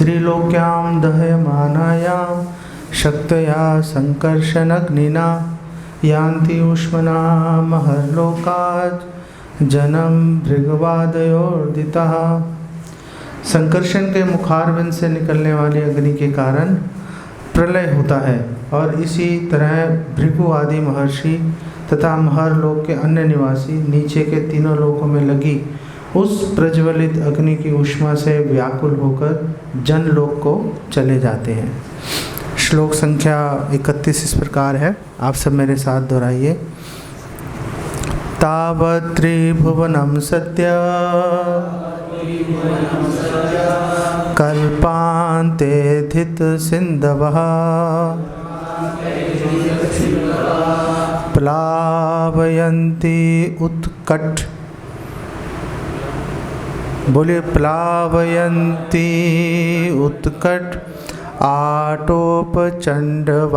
त्रिलोक्यां दह्यमानायां शक्तया संकर्षणग्निना यान्ति ऊष्मना महर्लोकात् जन्म भृगवादयोर्दितः। संकर्षण के मुखारविंद से निकलने वाली अग्नि के कारण प्रलय होता है और इसी तरह भृगु आदि महर्षि तथा महर्लोक के अन्य निवासी नीचे के तीनों लोकों में लगी उस प्रज्वलित अग्नि की ऊष्मा से व्याकुल होकर जनलोक को चले जाते हैं। श्लोक संख्या 31 इस प्रकार है, आप सब मेरे साथ दोहराइए। तावत् त्रिभुवनं सद्य कल्पान्ते धित सिन्धवः प्लावयन्ति उत्कट, बोलिए प्लावयन्ति उत्कट आटोप चंडवातेरितोर्मयः।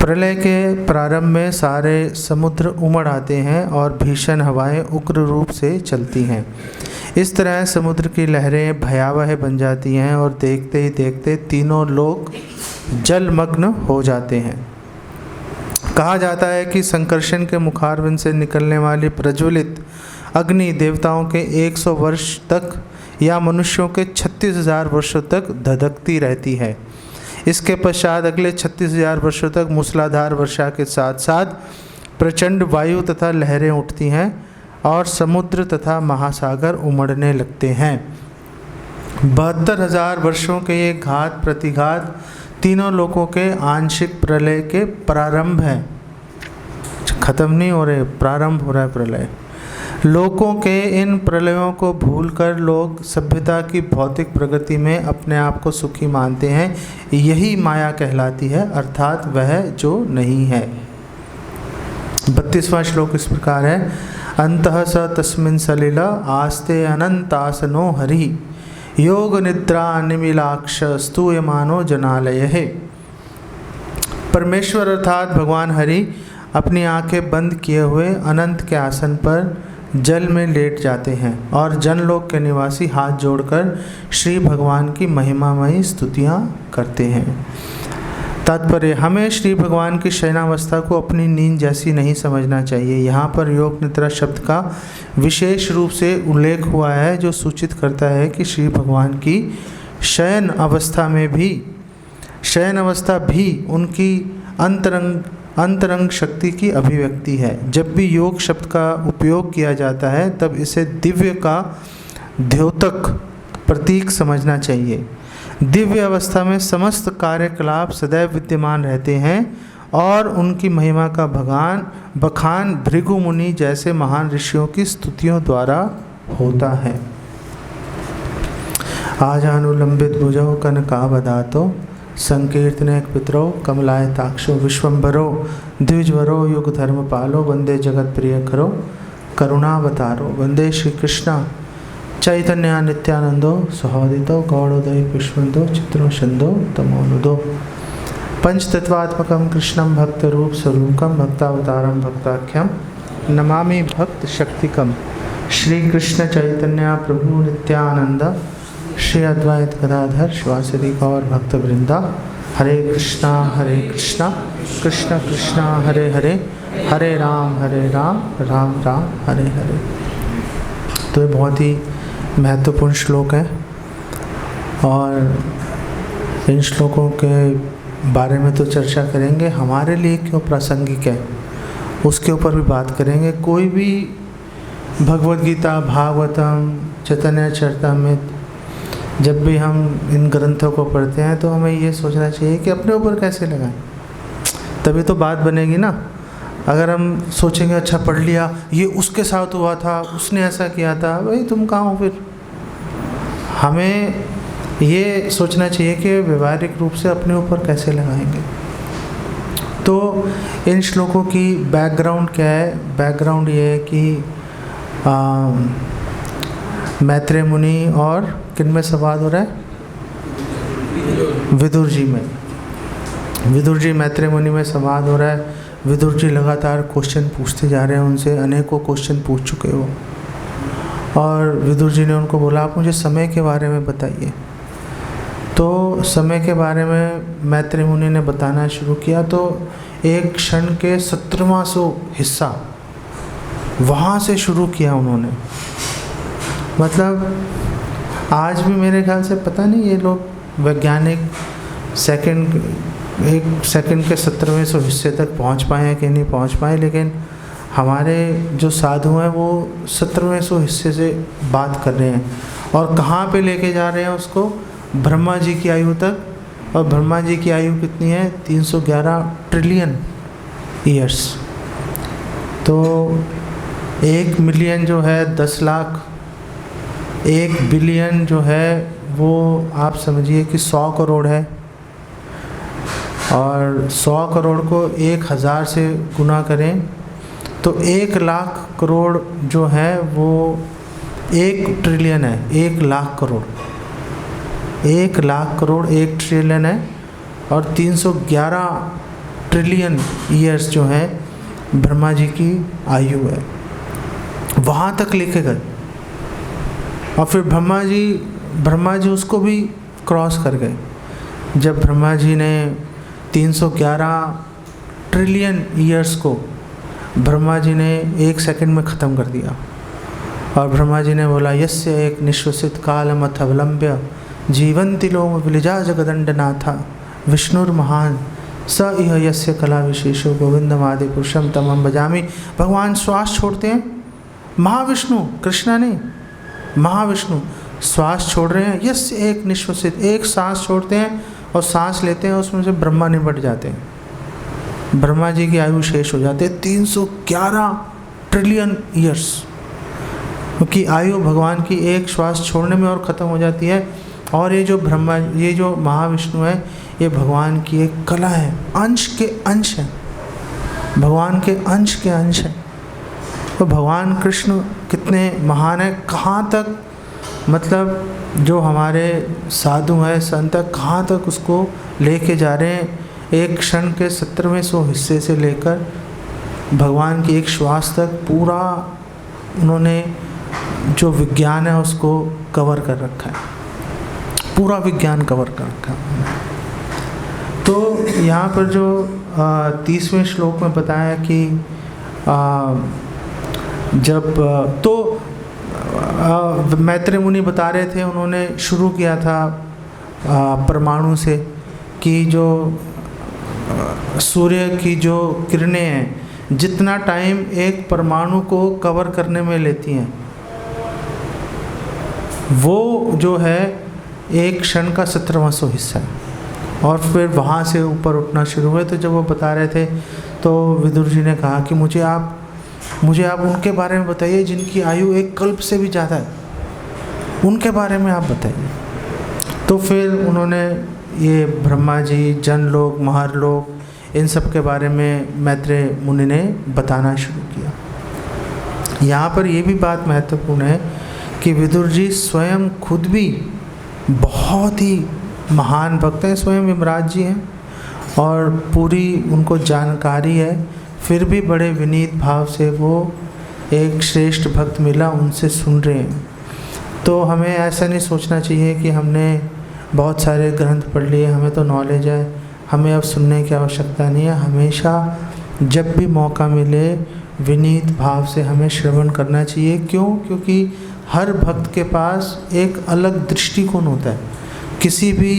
प्रलय के प्रारंभ में सारे समुद्र उमड़ आते हैं और भीषण हवाएं उग्र रूप से चलती हैं। इस तरह समुद्र की लहरें भयावह बन जाती हैं और देखते ही देखते तीनों लोग जलमग्न हो जाते हैं। कहा जाता है कि संकर्षण के मुखारविंद से निकलने वाली प्रज्वलित अग्नि देवताओं के 100 वर्ष तक या मनुष्यों के 36,000 वर्षों तक धधकती रहती है। इसके पश्चात अगले 36,000 वर्षों तक मूसलाधार वर्षा के साथ साथ प्रचंड वायु तथा लहरें उठती हैं और समुद्र तथा महासागर उमड़ने लगते हैं। 72,000 वर्षों के ये घात प्रतिघात तीनों लोकों के आंशिक प्रलय के प्रारंभ है, खत्म नहीं हो रहे, प्रारंभ हो रहा है प्रलय। लोकों के इन प्रलयों को भूलकर लोग सभ्यता की भौतिक प्रगति में अपने आप को सुखी मानते हैं। यही माया कहलाती है, अर्थात वह जो नहीं है। 32वां श्लोक इस प्रकार है। अंतः स तस्मिन् सलिल आस्ते अनंतासनो हरि योग निद्रा निमिलाक्ष स्तूयमानो जनालयः। परमेश्वर अर्थात भगवान हरि अपनी आंखें बंद किए हुए अनंत के आसन पर जल में लेट जाते हैं और जनलोक के निवासी हाथ जोड़कर श्री भगवान की महिमामयी स्तुतियाँ करते हैं। तात्पर्य, हमें श्री भगवान की शयनावस्था को अपनी नींद जैसी नहीं समझना चाहिए। यहाँ पर योग निद्रा शब्द का विशेष रूप से उल्लेख हुआ है जो सूचित करता है कि श्री भगवान की शयन अवस्था भी उनकी अंतरंग शक्ति की अभिव्यक्ति है। जब भी योग शब्द का उपयोग किया जाता है तब इसे दिव्य का द्योतक प्रतीक समझना चाहिए। दिव्य अवस्था में समस्त कार्यकलाप सदैव विद्यमान रहते हैं और उनकी महिमा का बखान भृगु मुनि जैसे महान ऋषियों की स्तुतियों द्वारा होता है। आजानुलंबित भुजौ कनकावदातो संकीर्तने पितरो कमलायताक्षो विश्वम्भरो द्विजवरो युग धर्मपालो वंदे जगत प्रिय करो करुणावतारो वंदे श्री कृष्ण चैतन्य नित्यानंदो सहोदितो गौड़ोदय पुष्पंदो चित्रो छंदो तमोनुदो पंचतत्वात्मकं कृष्णं भक्तरूप स्वरूपं भक्तावतारं भक्ताख्यं नमामि भक्त शक्तिकं श्री कृष्ण चैतन्य प्रभु नित्यानंद श्री अद्वैत गदाधर शिवासदि गौर भक्त वृंदा। हरे कृष्णा कृष्ण कृष्णा हरे हरे, हरे राम राम राम हरे हरे। तो ये बहुत ही महत्वपूर्ण श्लोक है और इन श्लोकों के बारे में तो चर्चा करेंगे, हमारे लिए क्यों प्रासंगिक है उसके ऊपर भी बात करेंगे। कोई भी भगवद गीता, भागवतम, चैतन्य चरितामृत, जब भी हम इन ग्रंथों को पढ़ते हैं तो हमें ये सोचना चाहिए कि अपने ऊपर कैसे लगाएं, तभी तो बात बनेगी ना। अगर हम सोचेंगे अच्छा पढ़ लिया, ये उसके साथ हुआ था, उसने ऐसा किया था, भाई तुम कहाँ हो फिर। हमें ये सोचना चाहिए कि व्यवहारिक रूप से अपने ऊपर कैसे लगाएंगे। तो इन श्लोकों की बैकग्राउंड क्या है? बैकग्राउंड ये है कि मैत्रेय मुनि और किन में संवाद हो रहा है? विदुर जी में। विदुर जी मैत्रेय मुनि में संवाद हो रहा है। विदुर जी लगातार क्वेश्चन पूछते जा रहे हैं उनसे, अनेकों क्वेश्चन पूछ चुके हो और विदुर जी ने उनको बोला आप मुझे समय के बारे में बताइए। तो समय के बारे में मैत्रेय मुनि ने बताना शुरू किया। तो एक क्षण के 17वां हिस्सा वहाँ से शुरू किया उन्होंने। मतलब आज भी मेरे ख्याल से पता नहीं ये लोग वैज्ञानिक एक सेकंड के 17वें हिस्से तक पहुँच पाए हैं कि नहीं पहुँच पाए, लेकिन हमारे जो साधु हैं वो 17वें हिस्से से बात कर रहे हैं। और कहाँ पे लेके जा रहे हैं उसको? ब्रह्मा जी की आयु तक। और ब्रह्मा जी की आयु कितनी है? 311 ट्रिलियन ईयर्स। तो 1 मिलियन जो है 10 लाख, 1 बिलियन जो है वो आप समझिए कि 100 करोड़ है। और 100 करोड़ को 1000 से गुना करें तो 1 लाख करोड़ जो है वो 1 ट्रिलियन है। 1 लाख करोड़, 1 लाख करोड़ 1 ट्रिलियन है। और 311 ट्रिलियन ईयर्स जो है ब्रह्मा जी की आयु है। वहाँ तक लेके गए। और फिर ब्रह्मा जी उसको भी क्रॉस कर गए। जब ब्रह्मा जी ने 311 ट्रिलियन ईयर्स को ब्रह्मा जी ने 1 सेकंड में ख़त्म कर दिया। और ब्रह्मा जी ने बोला यस्य एक निश्वसित कालमथ अवलंब्य जीवंति लोम विलिजा जगदंडनाथा विष्णुर्महान स इह यस्य कला विशेषो गोविंदमादि पुरुषम तमं भजामि। भगवान श्वास छोड़ते हैं, महाविष्णु, कृष्णा नहीं, महाविष्णु श्वास छोड़ रहे हैं। यस्य एक निश्वसित, एक सांस छोड़ते हैं और सांस लेते हैं, उसमें से ब्रह्मा निपट जाते हैं। ब्रह्मा जी की आयु शेष हो जाते हैं 311 ट्रिलियन ईयर्स। क्योंकि आयु भगवान की एक श्वास छोड़ने में और ख़त्म हो जाती है। और ये जो महाविष्णु है ये भगवान की एक कला है, अंश के अंश है, भगवान के अंश के अंश है। तो भगवान कृष्ण कितने महान है, कहाँ तक, मतलब जो हमारे साधु हैं संत कहाँ तक उसको लेके जा रहे हैं। एक क्षण के 17वें हिस्से से लेकर भगवान की एक श्वास तक पूरा उन्होंने जो विज्ञान है उसको कवर कर रखा है, पूरा विज्ञान कवर कर रखा है। तो यहाँ पर जो 30वें श्लोक में बताया कि जब तो मैत्रेय मुनि बता रहे थे, उन्होंने शुरू किया था परमाणु से कि जो सूर्य की जो किरणें हैं जितना टाइम एक परमाणु को कवर करने में लेती हैं वो जो है एक क्षण का 17वां हिस्सा है। और फिर वहाँ से ऊपर उठना शुरू हुए। तो जब वो बता रहे थे तो विदुर जी ने कहा कि मुझे आप उनके बारे में बताइए जिनकी आयु एक कल्प से भी ज़्यादा है, उनके बारे में आप बताइए। तो फिर उन्होंने ये ब्रह्मा जी, जनलोक, महरलोक, इन सब के बारे में मैत्रेय मुनि ने बताना शुरू किया। यहाँ पर ये भी बात महत्वपूर्ण है कि विदुर जी स्वयं खुद भी बहुत ही महान भक्त हैं, स्वयं यमराज जी हैं और पूरी उनको जानकारी है, फिर भी बड़े विनीत भाव से वो एक श्रेष्ठ भक्त मिला उनसे सुन रहे हैं। तो हमें ऐसा नहीं सोचना चाहिए कि हमने बहुत सारे ग्रंथ पढ़ लिए, हमें तो नॉलेज है, हमें अब सुनने की आवश्यकता नहीं है। हमेशा जब भी मौका मिले विनीत भाव से हमें श्रवण करना चाहिए। क्यों? क्योंकि हर भक्त के पास एक अलग दृष्टिकोण होता है, किसी भी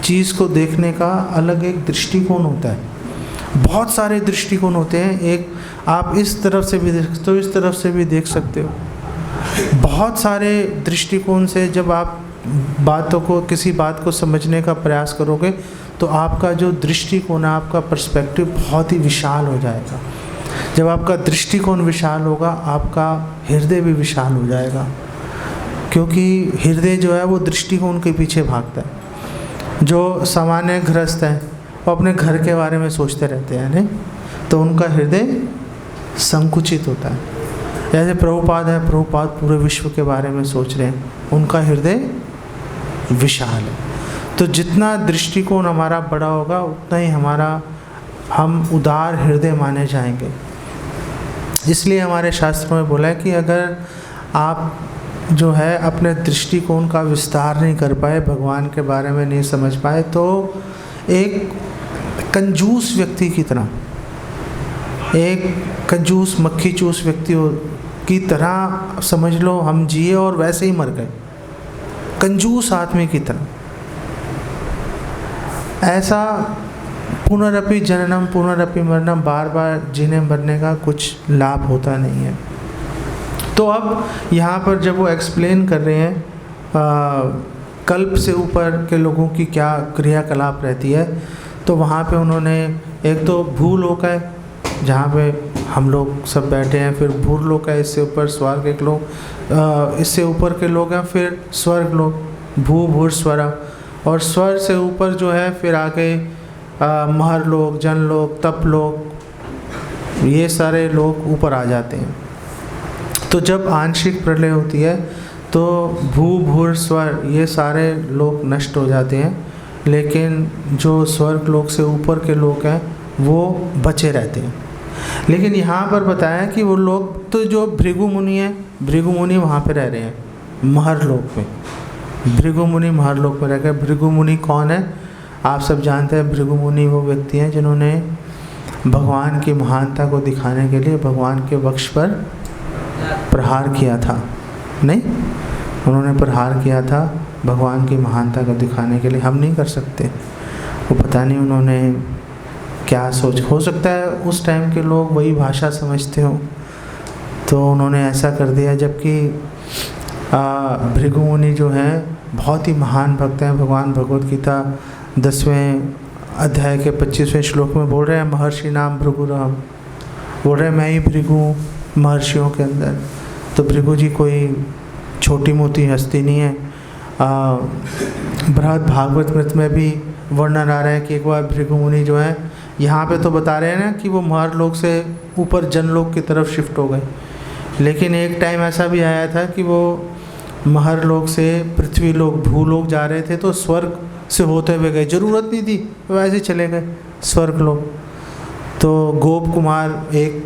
चीज़ को देखने का अलग एक दृष्टिकोण होता है। बहुत सारे दृष्टिकोण होते हैं, एक आप इस तरफ से भी देख सकते हो, इस तरफ से भी देख सकते हो। बहुत सारे दृष्टिकोण से जब आप किसी बात को समझने का प्रयास करोगे तो आपका जो दृष्टिकोण है, आपका पर्सपेक्टिव बहुत ही विशाल हो जाएगा। जब आपका दृष्टिकोण विशाल होगा आपका हृदय भी विशाल हो जाएगा, क्योंकि हृदय जो है वो दृष्टिकोण के पीछे भागता है। जो सामान्य गृहस्थ हैं वो अपने घर के बारे में सोचते रहते हैं, नहीं तो उनका हृदय संकुचित होता है। जैसे प्रभुपाद है, प्रभुपाद पूरे विश्व के बारे में सोच रहे हैं, उनका हृदय विशाल है। तो जितना दृष्टिकोण हमारा बड़ा होगा उतना ही हम उदार हृदय माने जाएंगे। इसलिए हमारे शास्त्रों में बोला है कि अगर आप जो है अपने दृष्टिकोण का विस्तार नहीं कर पाए, भगवान के बारे में नहीं समझ पाए, तो एक कंजूस व्यक्ति की तरह, एक कंजूस मक्खी चूस व्यक्ति की तरह समझ लो हम जिए और वैसे ही मर गए, कंजूस आदमी की तरह। ऐसा पुनरपि जननम पुनरपि मरणम, बार बार जीने मरने का कुछ लाभ होता नहीं है। तो अब यहाँ पर जब वो एक्सप्लेन कर रहे हैं कल्प से ऊपर के लोगों की क्या क्रियाकलाप रहती है, तो वहाँ पे उन्होंने एक तो भूलोक है जहाँ पे हम लोग सब बैठे हैं, फिर भूलोक है, इससे ऊपर स्वर्ग एक लोग, इससे ऊपर के लोग हैं, फिर स्वर्ग लोग, भूर स्वर, और स्वर से ऊपर जो है फिर आगे महर लोग, जन लोग, तप लोग, ये सारे लोग ऊपर आ जाते हैं। तो जब आंशिक प्रलय होती है तो भूर स्वर ये सारे लोग नष्ट हो जाते हैं, लेकिन जो स्वर्ग लोक से ऊपर के लोग हैं वो बचे रहते हैं। लेकिन यहाँ पर बताया कि वो लोग, तो जो भृगु मुनि है, भृगु मुनि वहाँ पे रह रहे हैं महर लोक में, भृगु मुनि महर लोक में रह गए। भृगु मुनि कौन है आप सब जानते हैं। भृगु मुनि वो व्यक्ति हैं जिन्होंने भगवान की महानता को दिखाने के लिए भगवान के वक्ष पर प्रहार किया था, नहीं, उन्होंने प्रहार किया था भगवान की महानता को दिखाने के लिए। हम नहीं कर सकते, वो पता नहीं उन्होंने क्या सोच, हो सकता है उस टाइम के लोग वही भाषा समझते हो तो उन्होंने ऐसा कर दिया। जबकि भृगु मुनि जो हैं बहुत ही महान भक्त हैं। भगवान भगवत गीता 10वें अध्याय के 25वें श्लोक में बोल रहे हैं महर्षि नाम भृगुरहम, बोल रहे हैं मैं ही भृगु महर्षियों के अंदर। तो भृगु जी कोई छोटी मोटी हस्ती नहीं है। बृहद भागवत मृत में भी वर्णन आ रहा है कि एक बार भृगु मुनि जो है, यहाँ पे तो बता रहे हैं ना कि वो महर लोक से ऊपर जनलोक की तरफ शिफ्ट हो गए, लेकिन एक टाइम ऐसा भी आया था कि वो महर लोक से पृथ्वी लोक, भूलोक जा रहे थे, तो स्वर्ग से होते हुए गए, ज़रूरत नहीं थी, वैसे चले गए स्वर्ग लोक। तो गोप कुमार एक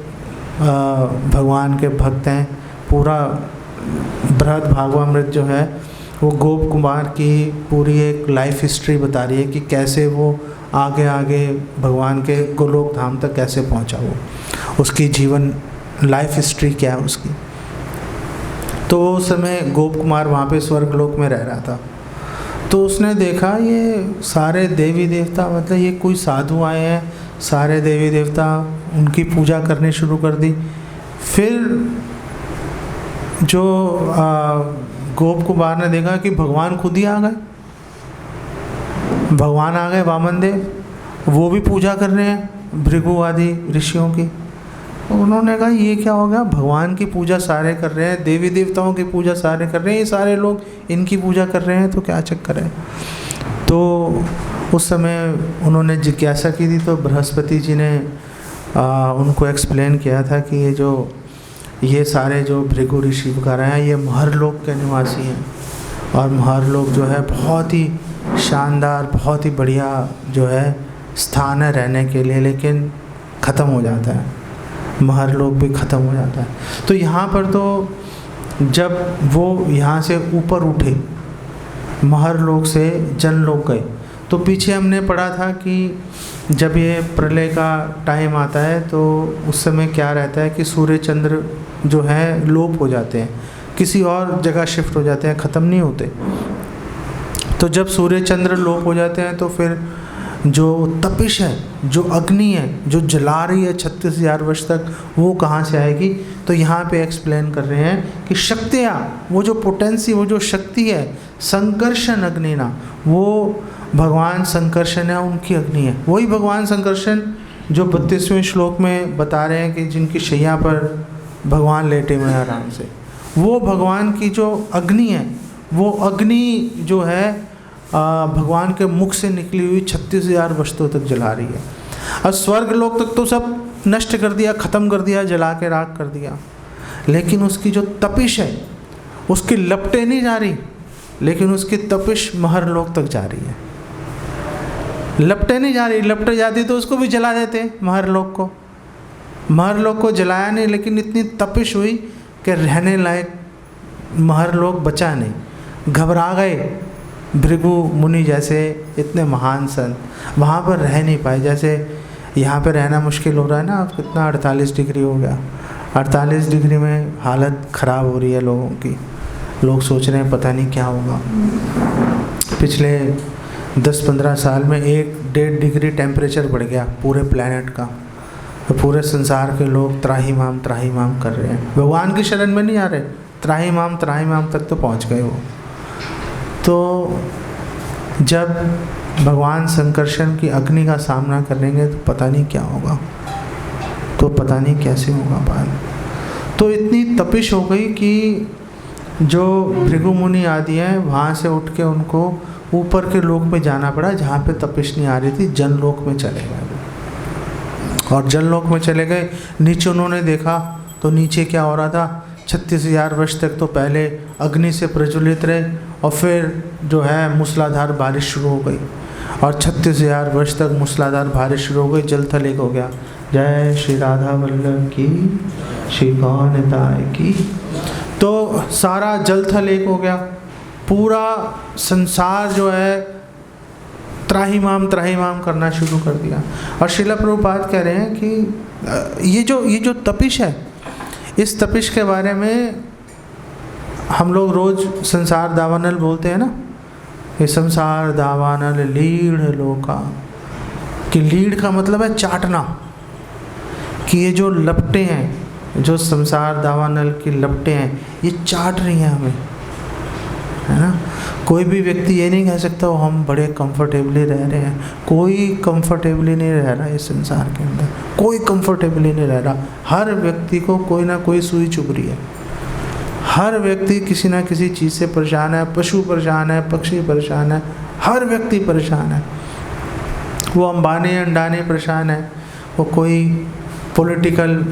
भगवान के भक्त हैं। पूरा बृहद भागवतामृत जो है वो गोप कुमार की पूरी एक लाइफ हिस्ट्री बता रही है कि कैसे वो आगे आगे भगवान के गोलोक धाम तक कैसे पहुंचा, वो उसकी जीवन लाइफ हिस्ट्री क्या है उसकी। तो उस समय गोप कुमार वहाँ पे स्वर्ग लोक में रह रहा था। तो उसने देखा ये सारे देवी देवता, मतलब ये कोई साधु आए हैं, सारे देवी देवता उनकी पूजा करनी शुरू कर दी। फिर जो गोप कुमार ने देखा कि भगवान खुद ही आ गए, भगवान आ गए वामन देव, वो भी पूजा कर रहे हैं भृगु आदि ऋषियों की। उन्होंने कहा ये क्या हो गया, भगवान की पूजा सारे कर रहे हैं, देवी देवताओं की पूजा सारे कर रहे हैं, ये सारे लोग इनकी पूजा कर रहे हैं, तो क्या चक्कर है। तो उस समय उन्होंने जिज्ञासा की थी, तो बृहस्पति जी ने उनको एक्सप्लेन किया था कि ये सारे जो भृगु ऋषि वगैरह हैं ये महर लोक के निवासी हैं, और महर लोक जो है बहुत ही शानदार, बहुत ही बढ़िया जो है स्थान है रहने के लिए, लेकिन ख़त्म हो जाता है, महर लोक भी ख़त्म हो जाता है। तो यहाँ पर तो जब वो यहाँ से ऊपर उठे, महर लोक से जन लोक गए, तो पीछे हमने पढ़ा था कि जब ये प्रलय का टाइम आता है तो उस समय क्या रहता है कि सूर्य चंद्र जो है लोप हो जाते हैं, किसी और जगह शिफ्ट हो जाते हैं, ख़त्म नहीं होते। तो जब सूर्य चंद्र लोप हो जाते हैं तो फिर जो तपिश है, जो अग्नि है, जो जला रही है 36,000 वर्ष तक, वो कहाँ से आएगी। तो यहाँ पे एक्सप्लेन कर रहे हैं कि शक्तियाँ, वो जो पोटेंसी, वो जो शक्ति है, संकर्षण अग्नि ना, वो भगवान संकर्षण है, उनकी अग्नि है। वही भगवान संकर्षण जो 32वें श्लोक में बता रहे हैं कि जिनकी शैया पर भगवान लेटे हुए हैं आराम से, वो भगवान की जो अग्नि है, वो अग्नि जो है भगवान के मुख से निकली हुई 36,000 वस्तुओं तक जला रही है। और स्वर्ग लोक तक तो सब नष्ट कर दिया, ख़त्म कर दिया, जला के राख कर दिया, लेकिन उसकी जो तपिश है उसकी लपटें नहीं जा रही, लेकिन उसकी तपिश महर लोक तक जा रही है। लपटें नहीं जा रही, लपटें जाती तो उसको भी जला देते महर लोक को। महर लोक को जलाया नहीं, लेकिन इतनी तपिश हुई कि रहने लायक महर लोग बचा नहीं, घबरा गए। भृगु मुनि जैसे इतने महान संत वहाँ पर रह नहीं पाए। जैसे यहाँ पे रहना मुश्किल हो रहा है ना, अब कितना 48 डिग्री हो गया, 48 डिग्री में हालत ख़राब हो रही है लोगों की। लोग सोच रहे हैं पता नहीं क्या होगा। पिछले 10-15 साल में 1-1.5 डिग्री टेम्परेचर बढ़ गया पूरे प्लैनेट का, तो पूरे संसार के लोग त्राहिमाम कर रहे हैं, भगवान की शरण में नहीं आ रहे, त्राहिमाम तक तो पहुंच गए वो। तो जब भगवान संकर्षण की अग्नि का सामना करेंगे तो पता नहीं क्या होगा, तो पता नहीं कैसे होगा बात। तो इतनी तपिश हो गई कि जो भृगु मुनि आदि हैं वहाँ से उठ के उनको ऊपर के लोक में जाना पड़ा, जहाँ पे तपिश नहीं आ रही थी, जनलोक में चले गए। और जनलोक में चले गए, नीचे उन्होंने देखा तो नीचे क्या हो रहा था, 36,000 वर्ष तक तो पहले अग्नि से प्रज्वलित रहे और फिर जो है मूसलाधार बारिश शुरू हो गई, और 36,000 वर्ष तक मूसलाधार बारिश शुरू हो गई, जल थल एक हो गया। जय श्री राधा वल्लभ की, श्री गौनताय की। तो सारा जल थल एक हो गया, पूरा संसार जो है त्राहिमाम करना शुरू कर दिया। और श्रील प्रभुपाद कह रहे हैं कि ये जो तपिश है, इस तपिश के बारे में हम लोग रोज़ संसार दावानल बोलते हैं ना, ये संसार दावानल लीढ़ लोका, कि लीढ़ का मतलब है चाटना, कि ये जो लपटें हैं, जो संसार दावानल की लपटें हैं, ये चाट रही हैं हमें, है ना। कोई भी व्यक्ति ये नहीं कह सकता वो हम बड़े कंफर्टेबली रह रहे हैं, कोई कंफर्टेबली नहीं रह रहा इस संसार के अंदर, कोई कंफर्टेबली नहीं रह रहा। हर व्यक्ति को कोई ना कोई सुई चुभ रही है, हर व्यक्ति किसी ना किसी चीज़ से परेशान है, पशु परेशान है, पक्षी परेशान है, हर व्यक्ति परेशान है। वो अंबानी अंडानी परेशान है, वो कोई पॉलिटिकल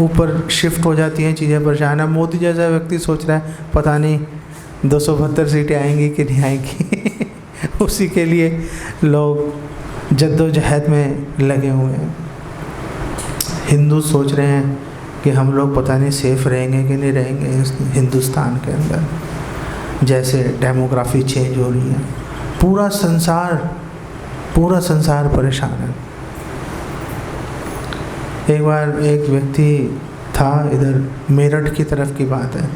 ऊपर शिफ्ट हो जाती हैं चीज़ें, परेशान है। मोदी जैसा व्यक्ति सोच रहा है पता नहीं 272 सीटें आएंगी कि नहीं आएंगी उसी के लिए लोग जद्दोजहद में लगे हुए हैं। हिंदू सोच रहे हैं कि हम लोग पता नहीं सेफ रहेंगे कि नहीं रहेंगे इस हिंदुस्तान के अंदर, जैसे डेमोग्राफी चेंज हो रही है। पूरा संसार परेशान है। एक बार एक व्यक्ति था, इधर मेरठ की तरफ की बात है,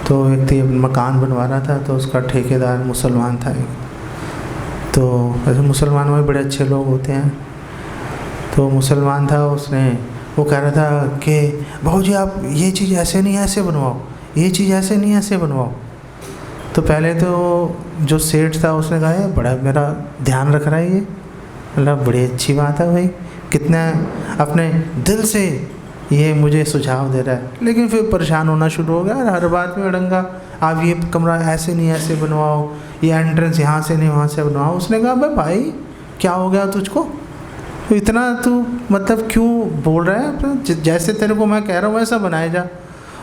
तो व्यक्ति मकान बनवा रहा था, तो उसका ठेकेदार मुसलमान था एक। तो ऐसे मुसलमानों में बड़े अच्छे लोग होते हैं, तो मुसलमान था, वो कह रहा था कि भाऊजी आप ये चीज़ ऐसे नहीं ऐसे बनवाओ, ये चीज़ ऐसे नहीं ऐसे बनवाओ। तो पहले तो जो सेठ था उसने कहा है बड़ा मेरा ध्यान रख रहा है ये, मतलब बड़ी अच्छी बात है भाई, कितना अपने दिल से ये मुझे सुझाव दे रहा है। लेकिन फिर परेशान होना शुरू हो गया, हर बात में अड़ंगा, आप ये कमरा ऐसे नहीं ऐसे बनवाओ, ये एंट्रेंस यहाँ से नहीं वहाँ से बनवाओ। उसने कहा भाई क्या हो गया तुझको, इतना तू मतलब क्यों बोल रहा है, जैसे तेरे को मैं कह रहा हूँ वैसा बनाए जा।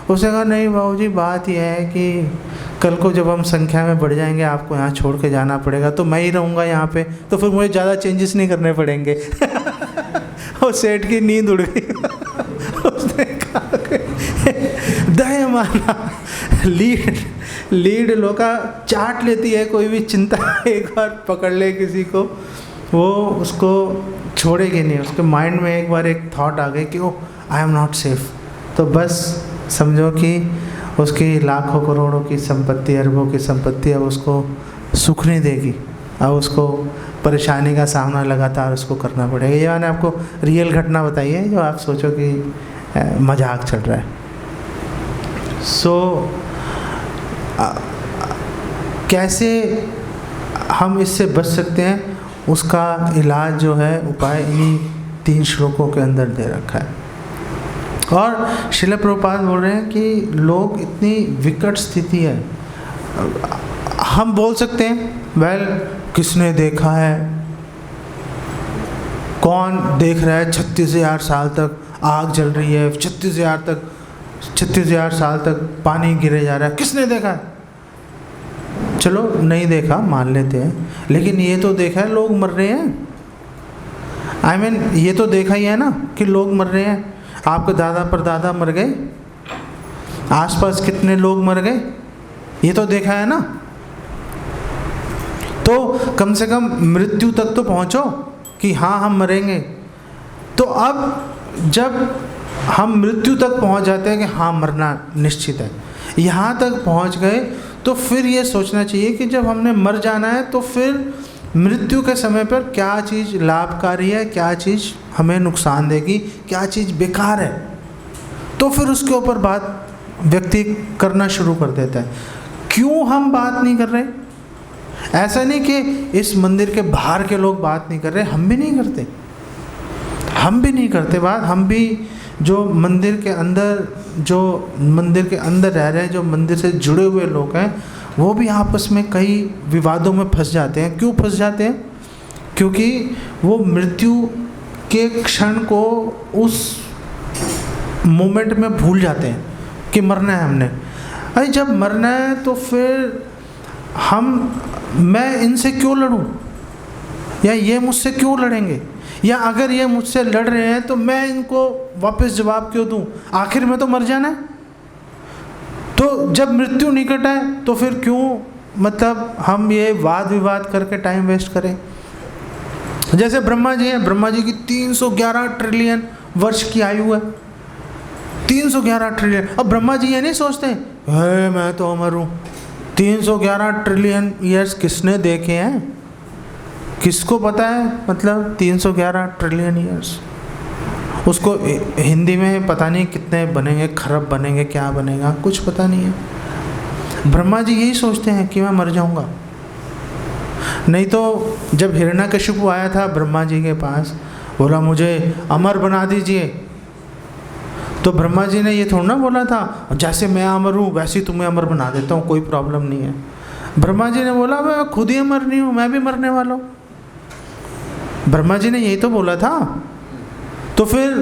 उसने कहा नहीं बाबूजी, बात यह है कि कल को जब हम संख्या में बढ़ जाएंगे आपको यहाँ छोड़ के जाना पड़ेगा, तो मैं ही रहूँगा यहाँ पे, तो फिर मुझे ज़्यादा चेंजेस नहीं करने पड़ेंगे और सेठ की नींद उड़ गई उसने कहा दया माना, लीड लोका चाट लेती है कोई भी चिंता, एक बार पकड़ ले किसी को वो उसको छोड़ेगी नहीं। उसके माइंड में एक बार एक थॉट आ गई कि ओ आई एम नॉट सेफ, तो बस समझो कि उसकी लाखों करोड़ों की संपत्ति, अरबों की संपत्ति अब उसको सुख नहीं देगी, अब उसको परेशानी का सामना लगातार उसको करना पड़ेगा। ये मैंने आपको रियल घटना बताई है, जो आप सोचो कि मजाक चल रहा है। कैसे हम इससे बच सकते हैं, उसका इलाज जो है, उपाय इन्हीं 3 श्लोकों के अंदर दे रखा है। और श्रील प्रभुपाद बोल रहे हैं कि लोग इतनी विकट स्थिति है, हम बोल सकते हैं किसने देखा है, कौन देख रहा है 36,000 साल तक आग जल रही है, 36,000 साल तक पानी गिरे जा रहा है, किसने देखा है। चलो नहीं देखा मान लेते हैं, लेकिन ये तो देखा है लोग मर रहे हैं। I mean, ये तो देखा ही है ना कि लोग मर रहे हैं। आपके दादा परदादा मर गए, आसपास कितने लोग मर गए ये तो देखा है ना। तो कम से कम मृत्यु तक तो पहुंचो कि हाँ हम मरेंगे। तो अब जब हम मृत्यु तक पहुंच जाते हैं कि हाँ मरना निश्चित है, यहाँ तक पहुंच गए, तो फिर ये सोचना चाहिए कि जब हमने मर जाना है तो फिर मृत्यु के समय पर क्या चीज़ लाभकारी है, क्या चीज़ हमें नुकसान देगी, क्या चीज़ बेकार है, तो फिर उसके ऊपर बात व्यक्ति करना शुरू कर देता है। क्यों हम बात नहीं कर रहे? ऐसा नहीं कि इस मंदिर के बाहर के लोग बात नहीं कर रहे, हम भी नहीं करते, हम भी नहीं करते बात। हम भी जो मंदिर के अंदर रह रहे हैं, जो मंदिर से जुड़े हुए लोग हैं, वो भी आपस में कई विवादों में फंस जाते हैं। क्यों फंस जाते हैं? क्योंकि वो मृत्यु के क्षण को उस मोमेंट में भूल जाते हैं कि मरना है हमने। अरे जब मरना है तो फिर मैं इनसे क्यों लड़ूं, या ये मुझसे क्यों लड़ेंगे, या अगर ये मुझसे लड़ रहे हैं तो मैं इनको वापस जवाब क्यों दूं, आखिर में तो मर जाना है। तो जब मृत्यु निकट है तो फिर क्यों मतलब हम ये वाद विवाद करके टाइम वेस्ट करें। जैसे ब्रह्मा जी हैं, ब्रह्मा जी की 311 ट्रिलियन वर्ष की आयु है, 311 ट्रिलियन। अब ब्रह्मा जी ये नहीं सोचते है मैं तो अमर हूँ। 311 ट्रिलियन ईयर्स किसने देखे हैं, किसको पता है मतलब 311 ट्रिलियन ईयर्स। उसको हिंदी में पता नहीं कितने बनेंगे, खरब बनेंगे, क्या बनेगा, कुछ पता नहीं है। ब्रह्मा जी यही सोचते हैं कि मैं मर जाऊंगा। नहीं तो जब हिरण्यकशिपु आया था ब्रह्मा जी के पास, बोला मुझे अमर बना दीजिए, तो ब्रह्मा जी ने ये थोड़ा ना बोला था जैसे मैं अमर हूँ वैसे ही तुम्हें अमर बना देता हूँ, कोई प्रॉब्लम नहीं है। ब्रह्मा जी ने बोला मैं खुद ही अमर नहीं हूँ, मैं भी मरने वाला हूँ। ब्रह्मा जी ने यही तो बोला था। तो फिर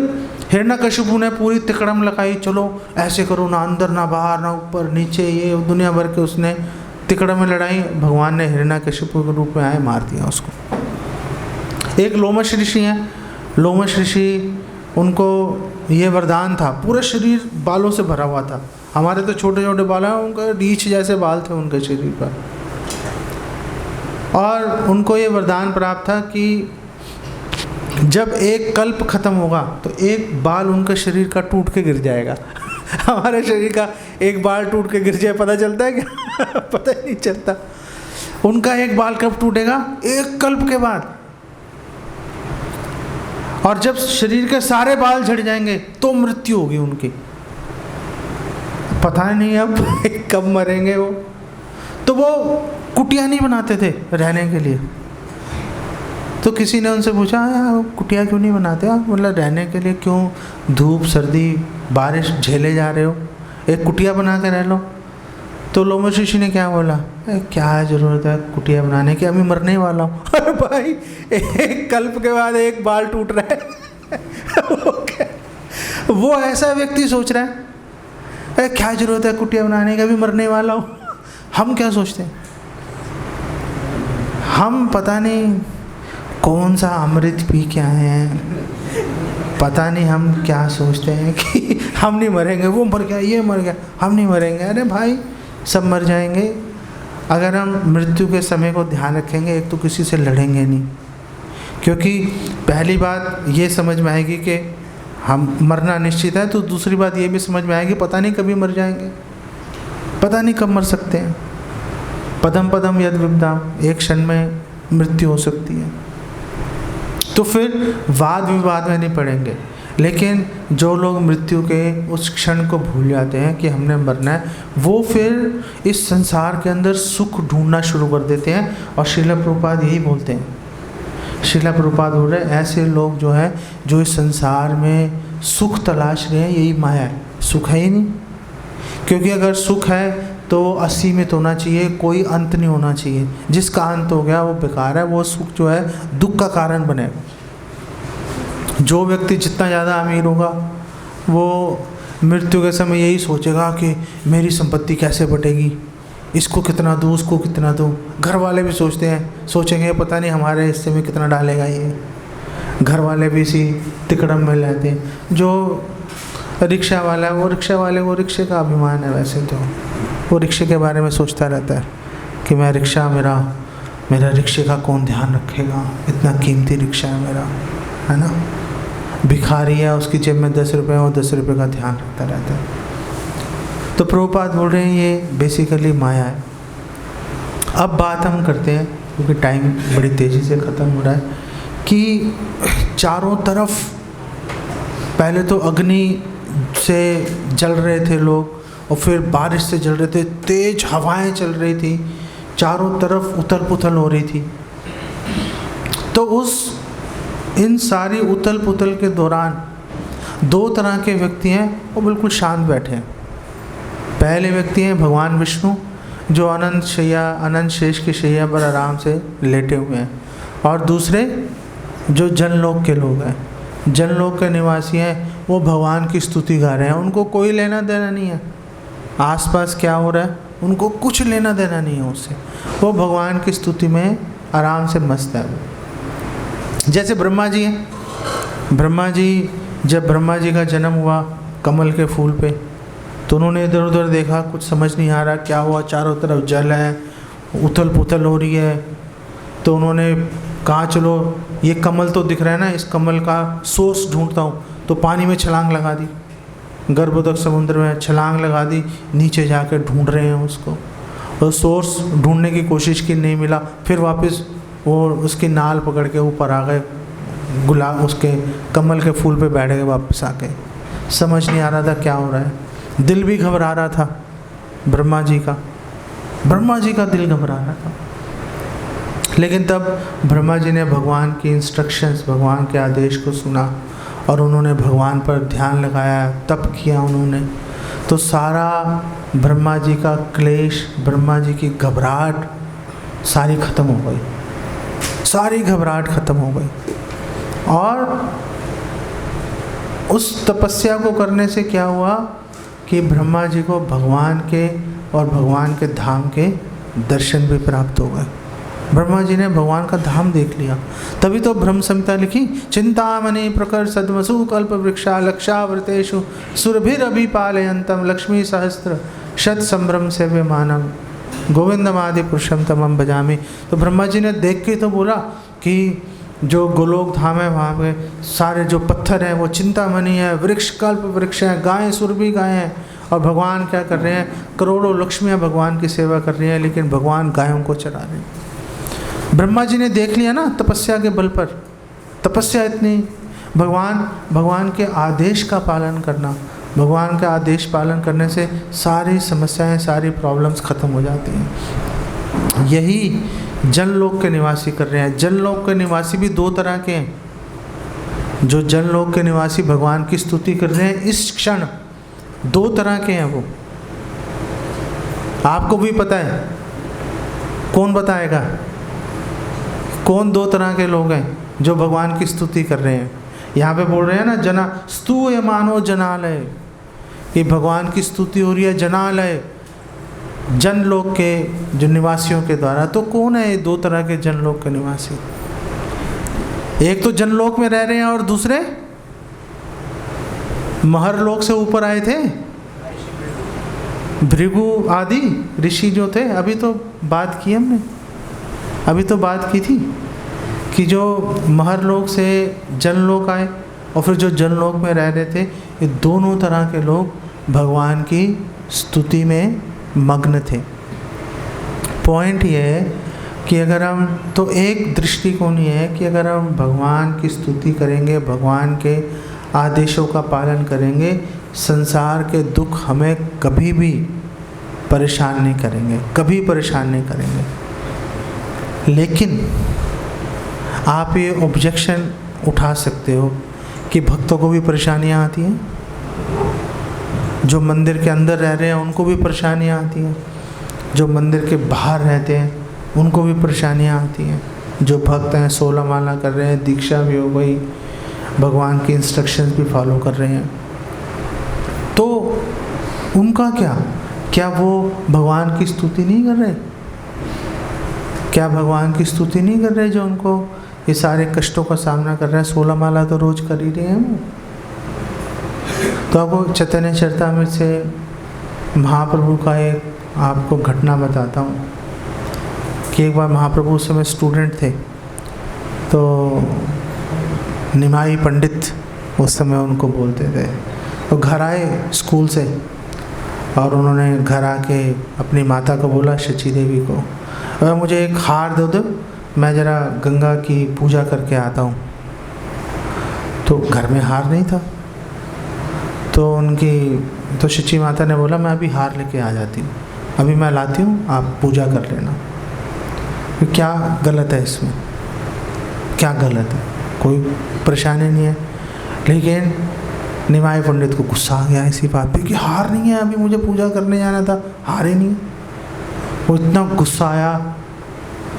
हिरण्यकशिपु ने पूरी तिकड़म लगाई, चलो ऐसे करो ना, अंदर ना बाहर ना ऊपर नीचे, ये दुनिया भर के उसने तिकड़म में लड़ाई। भगवान ने हिरण्यकशिपु के रूप में आए, मार दिया उसको। एक लोमश ऋषि हैं, लोमश ऋषि, उनको ये वरदान था, पूरा शरीर बालों से भरा हुआ था। हमारे तो छोटे छोटे बाल हैं, उनका रीछ जैसे बाल थे उनके शरीर पर। और उनको ये वरदान प्राप्त था कि जब एक कल्प खत्म होगा तो एक बाल उनके शरीर का टूट के गिर जाएगा। हमारे शरीर का एक बाल टूट के गिर जाए पता चलता है क्या? पता ही नहीं चलता। उनका एक बाल कब टूटेगा? एक कल्प के बाद। और जब शरीर के सारे बाल झड़ जाएंगे तो मृत्यु होगी उनकी। पता नहीं अब कब मरेंगे वो। तो वो कुटिया नहीं बनाते थे रहने के लिए। तो किसी ने उनसे पूछा यार कुटिया क्यों नहीं बनाते आप, मतलब रहने के लिए क्यों धूप सर्दी बारिश झेले जा रहे हो, एक कुटिया बना के रह लो। तो लोमश ऋषि ने क्या बोला, क्या ज़रूरत है कुटिया बनाने की, अभी मरने वाला हूँ। अरे भाई एक कल्प के बाद एक बाल टूट रहा है। वो ऐसा व्यक्ति सोच रहा है क्या ज़रूरत है कुटिया बनाने की, अभी मरने वाला हूँ। हम क्या सोचते हैं, हम पता नहीं कौन सा अमृत पी के आए हैं, पता नहीं हम क्या सोचते हैं कि हम नहीं मरेंगे, वो मर गया ये मर गया, हम नहीं मरेंगे। अरे भाई सब मर जाएंगे। अगर हम मृत्यु के समय को ध्यान रखेंगे, एक तो किसी से लड़ेंगे नहीं, क्योंकि पहली बात ये समझ में आएगी कि हम मरना निश्चित है, तो दूसरी बात ये भी समझ में आएगी पता नहीं कभी मर जाएंगे, पता नहीं कब मर सकते हैं। पदम पदम यद विपदा, एक क्षण में मृत्यु हो सकती है। तो फिर वाद विवाद में नहीं पड़ेंगे। लेकिन जो लोग मृत्यु के उस क्षण को भूल जाते हैं कि हमने मरना है, वो फिर इस संसार के अंदर सुख ढूंढना शुरू कर देते हैं। और श्रील प्रभुपाद यही बोलते हैं, श्रील प्रभुपाद बोल रहे हैं ऐसे लोग जो हैं जो इस संसार में सुख तलाश रहे हैं, यही माया है, सुख है ही नहीं। क्योंकि अगर सुख है तो असीमित होना चाहिए, कोई अंत नहीं होना चाहिए। जिसका अंत हो गया वो बेकार है, वो सुख जो है दुख का कारण बनेगा। जो व्यक्ति जितना ज़्यादा अमीर होगा वो मृत्यु के समय यही सोचेगा कि मेरी संपत्ति कैसे बटेगी, इसको कितना दूँ उसको कितना दूँ। घर वाले भी सोचते हैं, सोचेंगे पता नहीं हमारे हिस्से में कितना डालेगा ये। घर वाले भी इसी तिकड़म में रहते हैं। जो रिक्शा वाला है, वो रिक्शा वाले को रिक्शे का अभिमान है, वैसे तो वो रिक्शे के बारे में सोचता रहता है कि मैं रिक्शा, मेरा रिक्शे का कौन ध्यान रखेगा, इतना कीमती रिक्शा है मेरा, है ना। भिखारी है, उसकी जेब में 10 रुपये, वो 10 रुपये का ध्यान रखता रहता है। तो प्रभुपाद बोल रहे हैं ये बेसिकली माया है। अब बात हम करते हैं, क्योंकि टाइम बड़ी तेज़ी से ख़त्म हो रहा है, कि चारों तरफ पहले तो अग्नि से जल रहे थे लोग, और फिर बारिश से जल रहे थे, तेज हवाएं चल रही थी, चारों तरफ उथल पुथल हो रही थी। तो इन सारी उथल पुथल के दौरान 2 तरह के व्यक्ति हैं, वो बिल्कुल शांत बैठे हैं। पहले व्यक्ति हैं भगवान विष्णु, जो अनंत शेष की शैया पर आराम से लेटे हुए हैं, और दूसरे जो जनलोक के लोग हैं, जनलोक के निवासी हैं, वो भगवान की स्तुति गा रहे हैं। उनको कोई लेना देना नहीं है आसपास क्या हो रहा है, उनको कुछ लेना देना नहीं है उससे, वो भगवान की स्तुति में आराम से मस्त है। जैसे ब्रह्मा जी हैं, जब ब्रह्मा जी का जन्म हुआ कमल के फूल पे, तो उन्होंने इधर उधर देखा, कुछ समझ नहीं आ रहा क्या हुआ, चारों तरफ जल है, उथल पुथल हो रही है। तो उन्होंने कहा चलो ये कमल तो दिख रहा है ना, इस कमल का सोर्स ढूंढता हूँ। तो पानी में छलांग लगा दी, गर्भोदक समुद्र में छलांग लगा दी, नीचे जाके ढूंढ रहे हैं उसको, और सोर्स ढूंढने की कोशिश की, नहीं मिला। फिर वापस वो उसकी नाल पकड़ के ऊपर आ गए, उसके कमल के फूल पे बैठ गए वापस आके। समझ नहीं आ रहा था क्या हो रहा है, दिल भी घबरा रहा था ब्रह्मा जी का दिल घबरा रहा था। लेकिन तब ब्रह्मा जी ने भगवान की इंस्ट्रक्शंस, भगवान के आदेश को सुना, और उन्होंने भगवान पर ध्यान लगाया, तप किया उन्होंने। तो सारा ब्रह्मा जी का क्लेश, ब्रह्मा जी की घबराहट सारी ख़त्म हो गई, सारी घबराहट ख़त्म हो गई। और उस तपस्या को करने से क्या हुआ कि ब्रह्मा जी को भगवान के और भगवान के धाम के दर्शन भी प्राप्त हो गए। ब्रह्मा जी ने भगवान का धाम देख लिया। तभी तो ब्रह्म संहिता लिखी, चिंतामणि प्रकर सद्मसु कल्प वृक्षा लक्षावृतेषु सुरभिरभिपालयन्तम लक्ष्मी सहस्त्र शत संभ्रम से विमानम गोविंदमादि पुरुषम तमम भजामि। तो ब्रह्मा जी ने देख के तो बोला कि जो गोलोक धाम है, वहाँ पे सारे जो पत्थर हैं वो चिंतामणि है, वृक्ष कल्प वृक्ष हैं, गायें सुरभि गायें हैं, और भगवान क्या कर रहे हैं, करोड़ों लक्ष्मियाँ भगवान की सेवा कर रही हैं, लेकिन भगवान गायों को चरा रहे हैं। ब्रह्मा जी ने देख लिया ना, तपस्या के बल पर, तपस्या इतनी, भगवान के आदेश का पालन करना, भगवान का आदेश पालन करने से सारी समस्याएं, सारी प्रॉब्लम्स ख़त्म हो जाती हैं। यही जनलोक के निवासी कर रहे हैं। जनलोक के निवासी भी 2 तरह के हैं। जो जनलोक के निवासी भगवान की स्तुति कर रहे हैं इस क्षण, 2 तरह के हैं वो। आपको भी पता है, कौन बताएगा कौन 2 तरह के लोग हैं जो भगवान की स्तुति कर रहे हैं। यहाँ पे बोल रहे हैं ना, जना स्तूय मानो जनालय, ये भगवान की स्तुति हो रही है जनालय, जनलोक के जो निवासियों के द्वारा। तो कौन है ये 2 तरह के जनलोक के निवासी? एक तो जनलोक में रह रहे हैं, और दूसरे महरलोक से ऊपर आए थे, भृगु आदि ऋषि जो थे। अभी तो बात की हमने, अभी तो बात की थी कि जो महरलोक से जनलोक आए, और फिर जो जनलोक में रह रहे थे, ये दोनों तरह के लोग भगवान की स्तुति में मग्न थे। पॉइंट ये है कि अगर हम, तो एक दृष्टिकोण ये है कि अगर हम भगवान की स्तुति करेंगे, भगवान के आदेशों का पालन करेंगे, संसार के दुख हमें कभी भी परेशान नहीं करेंगे, कभी परेशान नहीं करेंगे। लेकिन आप ये ऑब्जेक्शन उठा सकते हो कि भक्तों को भी परेशानियां आती हैं, जो मंदिर के अंदर रह रहे हैं उनको भी परेशानियां आती हैं, जो मंदिर के बाहर रहते हैं उनको भी परेशानियां आती हैं, जो भक्त हैं 16 माला कर रहे हैं, दीक्षा भी हो गई, भगवान की इंस्ट्रक्शंस भी फॉलो कर रहे हैं, तो उनका क्या वो भगवान की स्तुति नहीं कर रहे? क्या भगवान की स्तुति नहीं कर रहे जो उनको ये सारे कष्टों का सामना कर रहे हैं? 16 माला तो रोज कर ही रहे हैं वो। तो आपको चैतन्य चरितामृत से महाप्रभु का एक आपको घटना बताता हूँ कि एक बार महाप्रभु उस समय स्टूडेंट थे, तो निमाई पंडित उस समय उनको बोलते थे। तो घर आए स्कूल से और उन्होंने घर आके अपनी माता को बोला, शची देवी को, अगर मुझे एक हार दो दो, मैं ज़रा गंगा की पूजा करके आता हूँ। तो घर में हार नहीं था, तो शची माता ने बोला, मैं अभी हार लेके आ जाती हूँ, अभी मैं लाती हूँ, आप पूजा कर लेना। तो क्या गलत है इसमें? क्या गलत है? कोई परेशानी नहीं है। लेकिन निमाई पंडित को गुस्सा आ गया इसी बात पे कि हार नहीं है, अभी मुझे पूजा करने जाना था, हार ही नहीं। वो इतना गुस्सा आया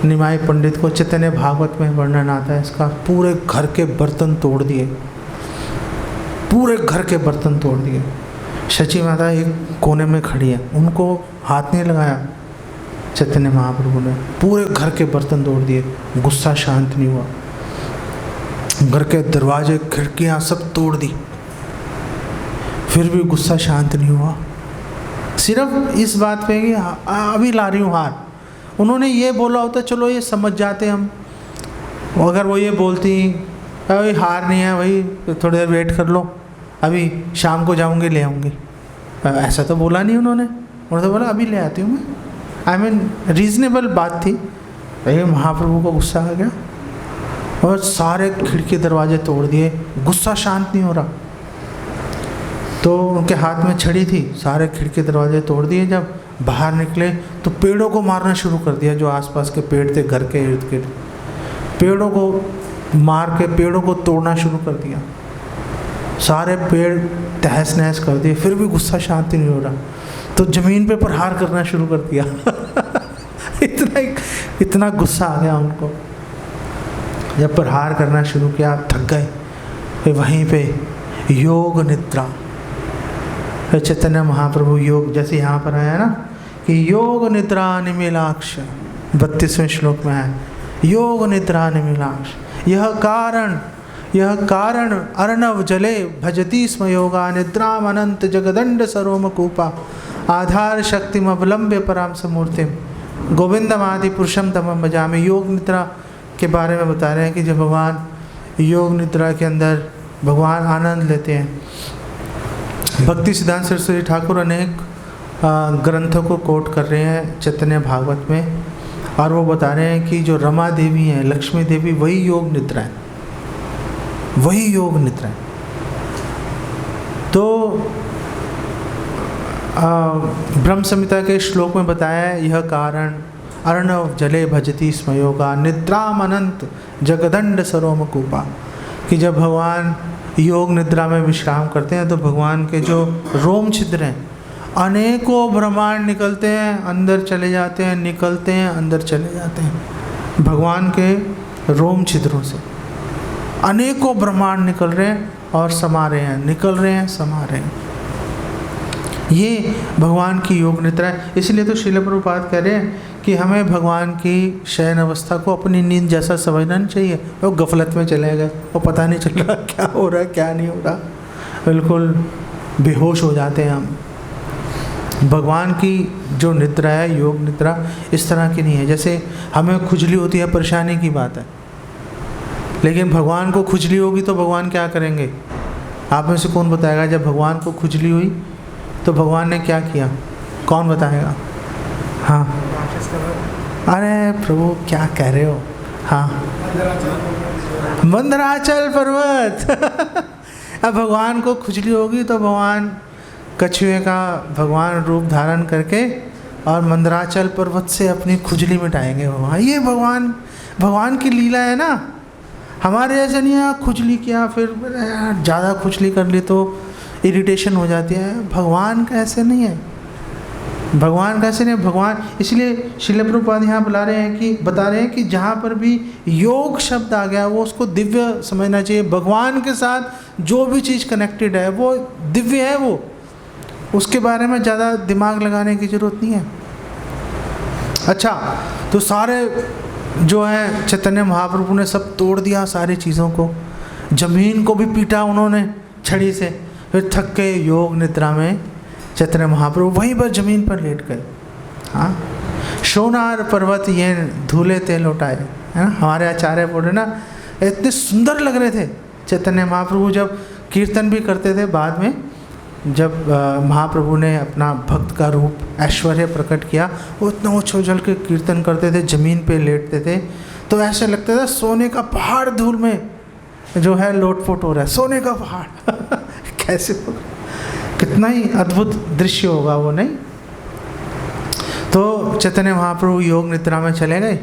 निमाई पंडित को, चैतन्य भागवत में वर्णन आता है इसका, पूरे घर के बर्तन तोड़ दिए, पूरे घर के बर्तन तोड़ दिए। शची माता एक कोने में खड़ी है, उनको हाथ नहीं लगाया चैतन्य महाप्रभु ने, पूरे घर के बर्तन तोड़ दिए, गुस्सा शांत नहीं हुआ। घर के दरवाजे खिड़कियां सब तोड़ दी, फिर भी गुस्सा शांत नहीं हुआ। सिर्फ इस बात पे कि अभी ला रही हूँ हार। उन्होंने ये बोला होता चलो ये समझ जाते हम, अगर वो ये बोलती अभी हार नहीं है भाई, थोड़ी देर वेट कर लो, अभी शाम को जाऊंगी ले आऊँगी, ऐसा तो बोला नहीं उन्होंने। उन्होंने तो बोला अभी ले आती हूँ मैं। आई मीन रीज़नेबल बात थी। ये महाप्रभु को गुस्सा आ गया और सारे खिड़की दरवाजे तोड़ दिए, गुस्सा शांत नहीं हो रहा। तो उनके हाथ में छड़ी थी, सारे खिड़की दरवाजे तोड़ दिए। जब बाहर निकले तो पेड़ों को मारना शुरू कर दिया, जो आसपास के पेड़ थे घर के इर्द गिर्द, पेड़ों को मार के पेड़ों को तोड़ना शुरू कर दिया, सारे पेड़ तहस नहस कर दिए, फिर भी गुस्सा शांति नहीं हो रहा। तो ज़मीन पे प्रहार करना शुरू कर दिया। इतना गुस्सा आ गया उनको। जब प्रहार करना शुरू किया, थक गए, फिर वहीं पे योग निद्रा, चैतन्य महाप्रभु योग, जैसे यहाँ पर आया ना कि योग निद्रा निमिलाक्ष, 32वें श्लोक में है, योग निद्रा निमिलाक्ष, यह कारण अर्णव जले भजती स्म योगा, निद्राम अनंत जगदंड सरोम कूपा, आधार शक्तिम अवलंब्य पराम समूर्तिम, गोविंदम आदि पुरुषम तमम भजामि। योग निद्रा के बारे में बता रहे हैं कि जब भगवान योग निद्रा के अंदर भगवान आनंद लेते हैं। भक्ति सिद्धांत सरस्वती ठाकुर अनेक ग्रंथों को कोट कर रहे हैं चैतन्य भागवत में, और वो बता रहे हैं कि जो रमा देवी हैं, लक्ष्मी देवी, वही योग निद्रा है, वही योग निद्रा है। तो ब्रह्म संहिता के श्लोक में बताया है, यह कारण अर्णव जले भजती स्म योगा, निद्राम अनंत जगदंड सरोम कूपा, कि जब भगवान योग निद्रा में विश्राम करते हैं तो भगवान के जो रोम छिद्र हैं, अनेकों ब्रह्मांड निकलते हैं, अंदर चले जाते हैं, निकलते हैं, अंदर चले जाते हैं। भगवान के रोम छिद्रों से अनेकों ब्रह्मांड निकल रहे हैं और समा रहे हैं, निकल रहे हैं, समा रहे हैं। ये भगवान की योग निद्रा है। इसलिए तो श्रील प्रभुपाद कह रहे हैं कि हमें भगवान की शयन अवस्था को अपनी नींद जैसा समझना नहीं चाहिए। वो गफलत में चले गए, वो पता नहीं चल रहा क्या हो रहा है क्या नहीं हो रहा, बिल्कुल बेहोश हो जाते हैं हम। भगवान की जो निद्रा है, योग निद्रा, इस तरह की नहीं है। जैसे हमें खुजली होती है, परेशानी की बात है, लेकिन भगवान को खुजली होगी तो भगवान क्या करेंगे? आप में से कौन बताएगा जब भगवान को खुजली हुई तो भगवान ने क्या किया? कौन बताएगा? हाँ, अरे प्रभु क्या कह रहे हो? हाँ, मंदराचल पर्वत। अब भगवान को खुजली होगी तो भगवान कछुए का भगवान रूप धारण करके और मंदराचल पर्वत से अपनी खुजली मिटाएंगे भगवान। ये भगवान की लीला है ना। हमारे ऐसे नहीं है, खुजली किया फिर ज़्यादा खुजली कर ली तो इरिटेशन हो जाती है। भगवान का ऐसे नहीं है, भगवान का ऐसे नहीं। भगवान, इसलिए श्रील प्रभुपाद यहाँ बता रहे हैं कि जहाँ पर भी योग शब्द आ गया वो उसको दिव्य समझना चाहिए। भगवान के साथ जो भी चीज़ कनेक्टेड है वो दिव्य है, वो उसके बारे में ज़्यादा दिमाग लगाने की ज़रूरत नहीं है। अच्छा, तो सारे जो है चैतन्य महाप्रभु ने सब तोड़ दिया, सारी चीज़ों को, ज़मीन को भी पीटा उन्होंने छड़ी से, फिर थक के योग निद्रा में चैतन्य महाप्रभु वहीं पर जमीन पर लेट गए। हाँ, सोनार पर्वत ये धूले ते लौटाए, है ना। हमारे आचार्य बोले ना, इतने सुंदर लग रहे थे चैतन्य महाप्रभु जब कीर्तन भी करते थे। बाद में जब महाप्रभु ने अपना भक्त का रूप ऐश्वर्य प्रकट किया, वो इतना उछल उछल के कीर्तन करते थे, ज़मीन पे लेटते थे, तो ऐसा लगता था सोने का पहाड़ धूल में जो है लोटपोट हो रहा है, सोने का पहाड़ कैसे होगा, कितना ही अद्भुत दृश्य होगा वो, नहीं। तो चैतन्य महाप्रभु योग निद्रा में चले गए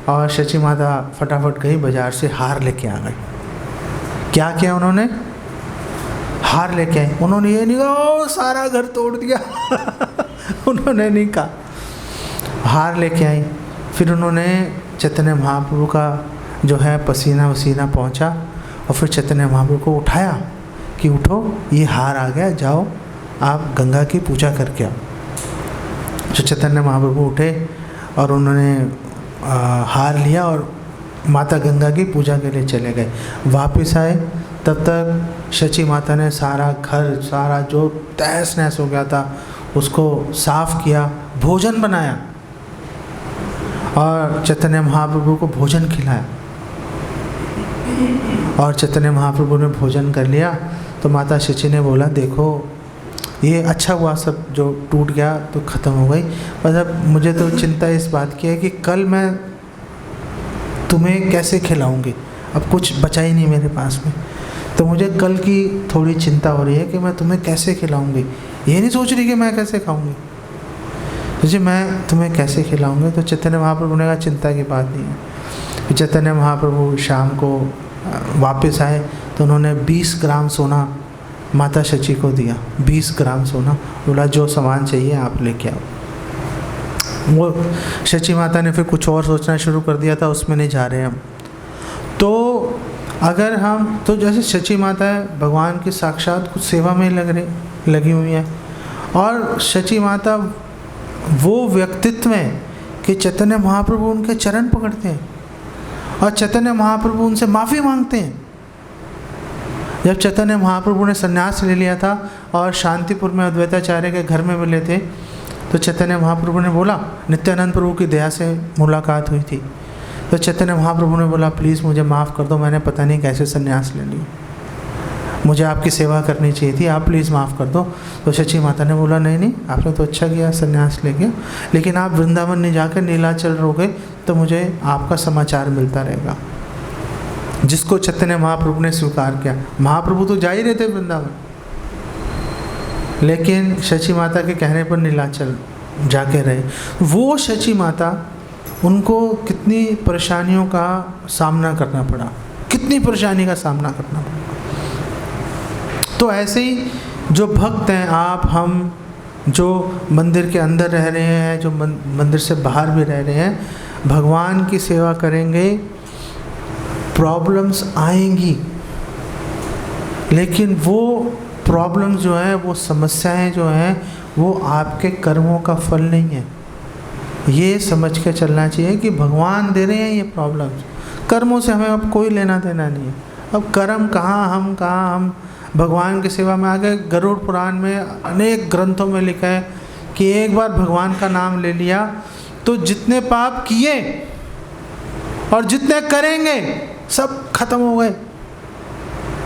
और शची माता फटाफट गई बाजार से हार लेके आ गई। क्या किया उन्होंने? हार लेके आए। उन्होंने ये नहीं कहा सारा घर तोड़ दिया उन्होंने नहीं कहा, हार लेके आई। फिर उन्होंने चैतन्य महाप्रभु का जो है पसीना वसीना पहुंचा और फिर चैतन्य महाप्रभु को उठाया कि उठो, ये हार आ गया, जाओ आप गंगा की पूजा करके आओ। तो चैतन्य महाप्रभु उठे और उन्होंने हार लिया और माता गंगा की पूजा के लिए चले गए। वापस आए, तब तक शची माता ने सारा घर, सारा जो तहस नहस हो गया था उसको साफ किया, भोजन बनाया और चैतन्य महाप्रभु को भोजन खिलाया। और चैतन्य महाप्रभु ने भोजन कर लिया तो माता शची ने बोला, देखो ये अच्छा हुआ, सब जो टूट गया तो ख़त्म हो गई, मतलब मुझे तो चिंता इस बात की है कि कल मैं तुम्हें कैसे खिलाऊंगी, अब कुछ बचा ही नहीं मेरे पास में, तो मुझे कल की थोड़ी चिंता हो रही है कि मैं तुम्हें कैसे खिलाऊंगी। ये नहीं सोच रही कि मैं कैसे खाऊंगी, तो जी मैं तुम्हें कैसे खिलाऊंगी। तो चैतन्य महाप्रभु ने कहा चिंता की बात नहीं है। चैतन्य महाप्रभु शाम को वापस आए तो उन्होंने 20 ग्राम सोना माता शची को दिया, 20 ग्राम सोना, बोला जो सामान चाहिए आप लेके आओ। वो शची माता ने फिर कुछ और सोचना शुरू कर दिया था, उसमें नहीं जा रहे हम। तो अगर हम तो जैसे शची माता है भगवान की साक्षात कुछ सेवा में लगी हुई है, और शची माता वो व्यक्तित्व है कि चैतन्य महाप्रभु उनके चरण पकड़ते हैं और चैतन्य महाप्रभु उनसे माफ़ी मांगते हैं। जब चैतन्य महाप्रभु ने संन्यास ले लिया था और शांतिपुर में अद्वैताचार्य के घर में मिले थे, तो चैतन्य महाप्रभु ने बोला, नित्यानंद प्रभु की दया से मुलाकात हुई थी, तो चैतन्य महाप्रभु ने बोला प्लीज़ मुझे माफ़ कर दो, मैंने पता नहीं कैसे संन्यास ले लिया, मुझे आपकी सेवा करनी चाहिए थी, आप प्लीज़ माफ़ कर दो। तो शची माता ने बोला नहीं नहीं, आपने तो अच्छा किया संन्यास लेके, लेकिन आप वृंदावन नहीं जाकर नीलाचल रहोगे तो मुझे आपका समाचार मिलता रहेगा। जिसको चैतन्य महाप्रभु ने स्वीकार किया। महाप्रभु तो जा ही रहे थे वृंदावन, लेकिन शची माता के कहने पर नीलाचल जाके रहे। वो शची माता, उनको कितनी परेशानियों का सामना करना पड़ा, कितनी परेशानी का सामना करना पड़ा। तो ऐसे ही जो भक्त हैं, आप हम जो मंदिर के अंदर रह रहे हैं, जो मंदिर से बाहर भी रह रहे हैं, भगवान की सेवा करेंगे, प्रॉब्लम्स आएंगी, लेकिन वो प्रॉब्लम्स जो हैं, वो समस्याएं जो हैं, वो आपके कर्मों का फल नहीं है। ये समझ के चलना चाहिए कि भगवान दे रहे हैं ये प्रॉब्लम्स, कर्मों से हमें अब कोई लेना देना नहीं है। अब कर्म कहाँ हम भगवान की सेवा में आ गए। गरुड़ पुराण में अनेक ग्रंथों में लिखा है कि एक बार भगवान का नाम ले लिया तो जितने पाप किए और जितने करेंगे सब खत्म हो गए,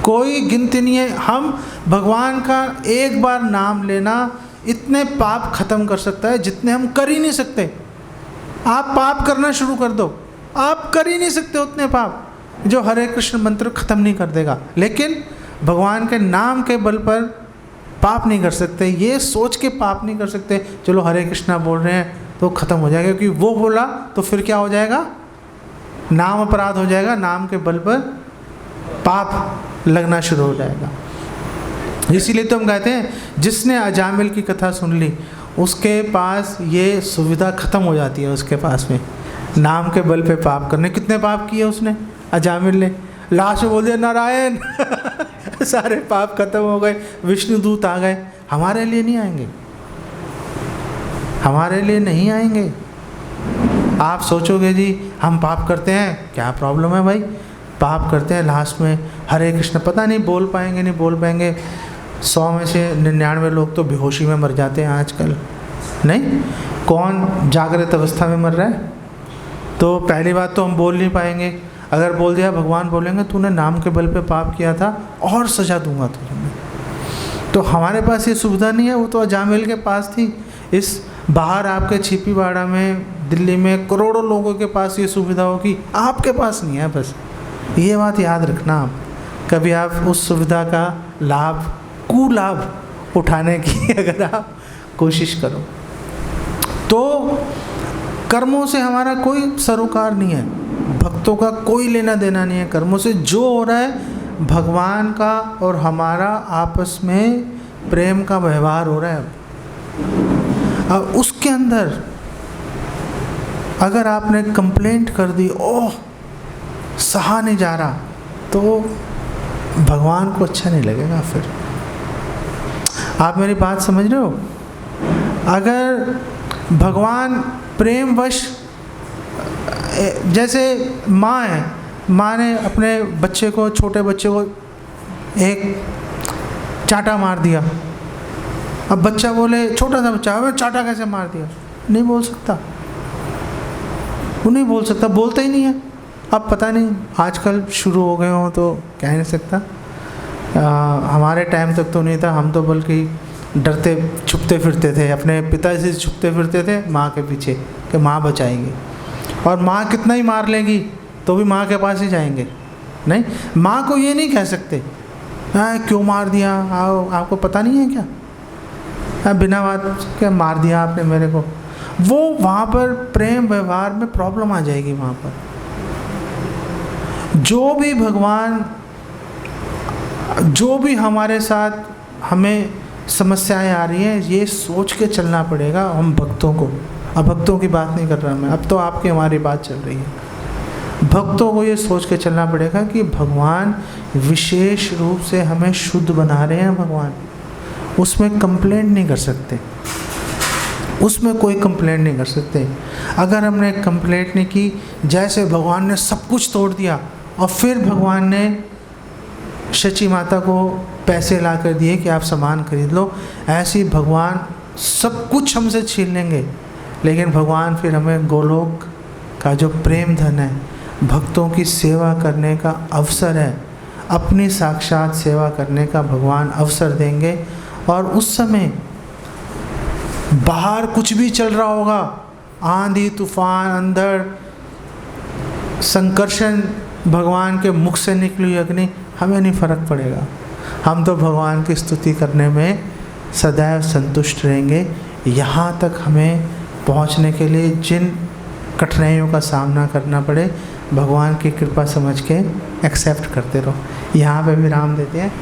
कोई गिनती नहीं है। हम भगवान का एक बार नाम लेना इतने पाप खत्म कर सकता है जितने हम कर ही नहीं सकते। आप पाप करना शुरू कर दो, आप कर ही नहीं सकते उतने पाप जो हरे कृष्ण मंत्र खत्म नहीं कर देगा, लेकिन भगवान के नाम के बल पर पाप नहीं कर सकते। ये सोच के पाप नहीं कर सकते चलो हरे कृष्णा बोल रहे हैं तो ख़त्म हो जाएगा, क्योंकि वो बोला तो फिर क्या हो जाएगा, नाम अपराध हो जाएगा, नाम के बल पर पाप लगना शुरू हो जाएगा। इसीलिए तो हम कहते हैं जिसने अजामिल की कथा सुन ली उसके पास ये सुविधा ख़त्म हो जाती है, उसके पास में नाम के बल पे पाप करने। कितने पाप किए उसने, अजामिल ने, लास्ट में बोल दिया नारायण सारे पाप खत्म हो गए, विष्णु दूत आ गए। हमारे लिए नहीं आएंगे, हमारे लिए नहीं आएंगे। आप सोचोगे जी हम पाप करते हैं, क्या प्रॉब्लम है भाई, पाप करते हैं, लास्ट में हरे कृष्ण पता नहीं बोल पाएंगे नहीं बोल पाएंगे, 100 में से 99 लोग तो बेहोशी में मर जाते हैं आजकल, नहीं? कौन जागृत अवस्था में मर रहा है? तो पहली बात तो हम बोल नहीं पाएंगे। अगर बोल दिया, भगवान बोलेंगे तूने नाम के बल पे पाप किया था और सजा दूंगा तुझे। तो हमारे पास ये सुविधा नहीं है, वो तो अजामिल के पास थी। इस बाहर आपके छिपीवाड़ा में, दिल्ली में करोड़ों लोगों के पास ये सुविधा होगी, आपके पास नहीं है। बस ये बात याद रखना आप, कभी आप उस सुविधा का लाभ, कुलाभ उठाने की अगर आप कोशिश करो। तो कर्मों से हमारा कोई सरोकार नहीं है, भक्तों का कोई लेना देना नहीं है कर्मों से। जो हो रहा है भगवान का और हमारा आपस में प्रेम का व्यवहार हो रहा है। अब उसके अंदर अगर आपने कंप्लेंट कर दी, ओह सहा नहीं जा रहा, तो भगवान को अच्छा नहीं लगेगा। फिर आप मेरी बात समझ रहे हो? अगर भगवान प्रेमवश, जैसे माँ है, माँ ने अपने बच्चे को, छोटे बच्चे को एक चाटा मार दिया। अब बच्चा बोले, छोटा सा बच्चा, मैं चाटा कैसे मार दिया? नहीं बोल सकता, वो नहीं बोल सकता, बोलता ही नहीं है। अब पता नहीं आजकल शुरू हो गए हों तो कह नहीं सकता। हमारे टाइम तक तो नहीं था, हम तो बल्कि डरते छुपते फिरते थे, अपने पिताजी से छुपते फिरते थे माँ के पीछे कि माँ बचाएगी। और माँ कितना ही मार लेगी तो भी माँ के पास ही जाएंगे। नहीं, माँ को ये नहीं कह सकते क्यों मार दिया, आपको पता नहीं है क्या, बिना बात के मार दिया आपने मेरे को। वो वहाँ पर प्रेम व्यवहार में प्रॉब्लम आ जाएगी। वहाँ पर जो भी भगवान, जो भी हमारे साथ हमें समस्याएं आ रही हैं, ये सोच के चलना पड़ेगा हम भक्तों को। अब भक्तों की बात नहीं कर रहा मैं, अब तो आपकी हमारी बात चल रही है। भक्तों को ये सोच के चलना पड़ेगा कि भगवान विशेष रूप से हमें शुद्ध बना रहे हैं। भगवान उसमें कंप्लेंट नहीं कर सकते, उसमें कोई कंप्लेंट नहीं कर सकते। अगर हमने कंप्लेंट नहीं की, जैसे भगवान ने सब कुछ तोड़ दिया और फिर भगवान ने शची माता को पैसे ला कर दिए कि आप सामान खरीद लो, ऐसे ही भगवान सब कुछ हमसे छीन लेंगे। लेकिन भगवान फिर हमें गोलोक का जो प्रेम धन है, भक्तों की सेवा करने का अवसर है, अपनी साक्षात सेवा करने का भगवान अवसर देंगे। और उस समय बाहर कुछ भी चल रहा होगा, आंधी तूफान, अंदर संकर्षण, भगवान के मुख से निकली अग्नि, हमें नहीं फर्क पड़ेगा। हम तो भगवान की स्तुति करने में सदैव संतुष्ट रहेंगे। यहाँ तक हमें पहुँचने के लिए जिन कठिनाइयों का सामना करना पड़े, भगवान की कृपा समझ के एक्सेप्ट करते रहो। यहाँ पे विराम देते हैं।